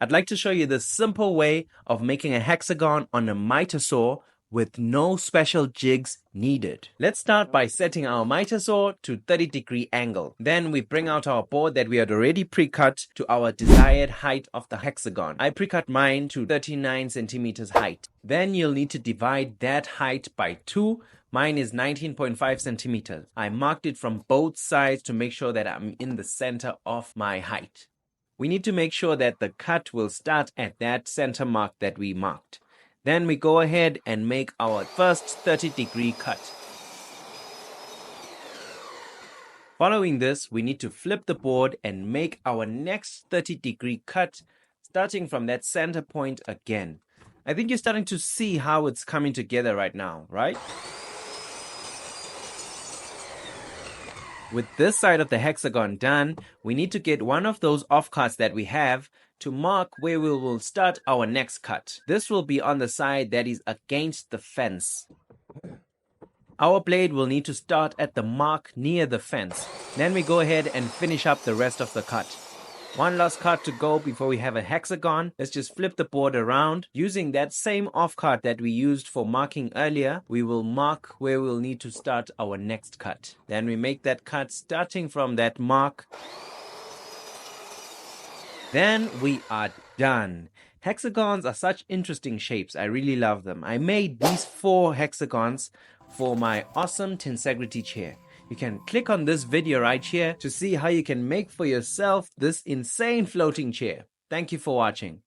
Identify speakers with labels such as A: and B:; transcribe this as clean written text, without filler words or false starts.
A: I'd like to show you the simple way of making a hexagon on a Mitresaw with no special jigs needed. Let's start by setting our Mitresaw to 30-degree angle. Then we bring out our board that we had already pre-cut to our desired height of the hexagon. I pre-cut mine to 39 centimeters height. Then you'll need to divide that height by 2. Mine is 19.5 centimeters. I marked it from both sides to make sure that I'm in the center of my height. We need to make sure that the cut will start at that center mark that we marked. Then we go ahead and make our first 30-degree cut. Following this, we need to flip the board and make our next 30-degree cut, starting from that center point again. I think you're starting to see how it's coming together right now, right? With this side of the hexagon done, we need to get one of those offcuts that we have to mark where we will start our next cut. This will be on the side that is against the fence. Our blade will need to start at the mark near the fence. Then we go ahead and finish up the rest of the cut. One last cut to go before we have a hexagon. Let's just flip the board around. Using that same offcut that we used for marking earlier, we will mark where we'll need to start our next cut. Then we make that cut starting from that mark. Then we are done. Hexagons are such interesting shapes. I really love them. I made these 4 hexagons for my awesome tensegrity chair. You can click on this video right here to see how you can make for yourself this insane floating chair. Thank you for watching.